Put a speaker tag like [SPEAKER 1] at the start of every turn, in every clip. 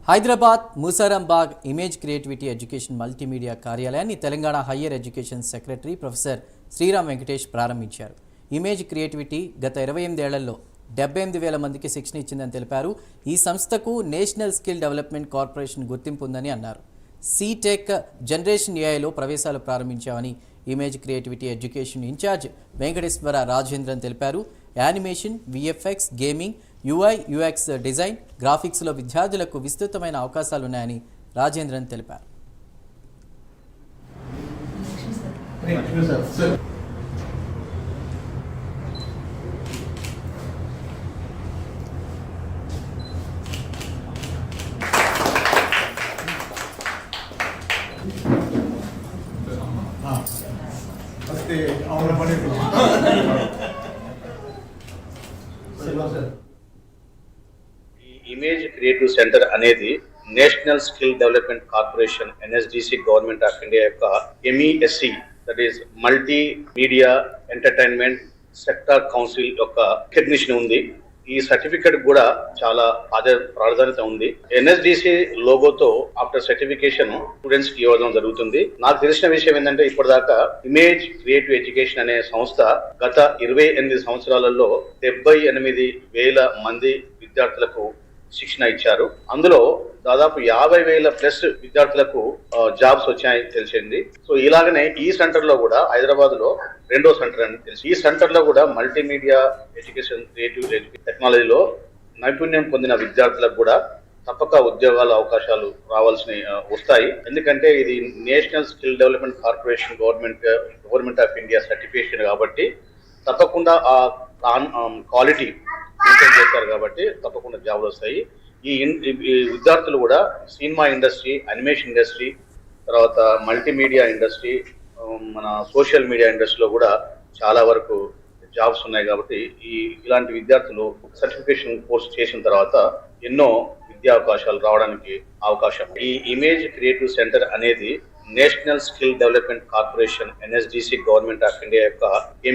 [SPEAKER 1] Hyderabad Musarambagh image creativity education multimedia కార్యాలయాన్ని Telangana higher education secretary professor Sriram Venkatesh ప్రారంభించారు. Image creativity గత 28 ఏళ్లలో 78,000 మందికి శిక్షణ ఇచ్చిందని తెలిపారు. ఈ సంస్థకు నేషనల్ స్కిల్ డెవలప్మెంట్ కార్పొరేషన్ గుర్తింపు ఉందని అన్నారు. సీటెక్ జనరేషన్ ఏఐలో ప్రవేశాలు ప్రారంభించామని image creativity education incharge Venkateswara Rajendran తెలిపారు. Animation, VFX, gaming, UI, UX design, గ్రాఫిక్స్లో విద్యార్థులకు విస్తృతమైన అవకాశాలున్నాయని రాజేంద్రన్ తెలిపారు.
[SPEAKER 2] ఇమేజ్ క్రియేటివ్ సెంటర్ అనేది national skill development corporation NSDC government of India యొక్క MESC that is multi media entertainment sector council యొక్క రికగ్నిషన్ ఉంది. ఈ సర్టిఫికెట్ కూడా చాలా ప్రాధాన్యత ఉంది. ఎన్ఎస్డిసి లోగోతో ఆఫ్టర్ సర్టిఫికేషన్ స్టూడెంట్స్ కి ఇవ్వడం జరుగుతుంది. నాకు తెలిసిన విషయం ఏంటంటే ఇప్పటిదాకా ఇమేజ్ క్రియేటివ్ ఎడ్యుకేషన్ అనే సంస్థ గత 28 సంవత్సరాలలో 78,000 మంది విద్యార్థులకు శిక్షణ ఇచ్చారు. అందులో దాదాపు 50,000+ విద్యార్థులకు జాబ్స్ వచ్చాయని తెలిసింది. సో ఇలాగనే ఈ సెంటర్ లో కూడా హైదరాబాద్ లో రెండో సెంటర్ అని తెలిసి ఈ సెంటర్ లో కూడా మల్టీమీడియా ఎడ్యుకేషన్, క్రియేటివ్ టెక్నాలజీలో నైపుణ్యం పొందిన విద్యార్థులకు కూడా తప్పక ఉద్యోగాల అవకాశాలు వస్తాయి. ఎందుకంటే ఇది national skill development corporation government of India certification కాబట్టి తప్పకుండా ఆ క్వాలిటీ మెయింటైన్ చేస్తారు కాబట్టి తప్పకుండా జాబ్లు వస్తాయి. ఈ విద్యార్థులు కూడా సినిమా ఇండస్ట్రీ, యానిమేషన్ ఇండస్ట్రీ, తర్వాత మల్టీమీడియా ఇండస్ట్రీ, మన సోషల్ మీడియా ఇండస్ట్రీలో కూడా చాలా వరకు జాబ్స్ ఉన్నాయి. కాబట్టి ఇలాంటి విద్యార్థులు సర్టిఫికేషన్ కోర్స్ చేసిన తర్వాత ఎన్నో విద్యా అవకాశాలు రావడానికి అవకాశం. ఈ ఇమేజ్ క్రియేటివ్ సెంటర్ అనేది national skill development corporation NSDC government of India యొక్క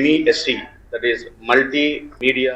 [SPEAKER 2] MESC that is multi media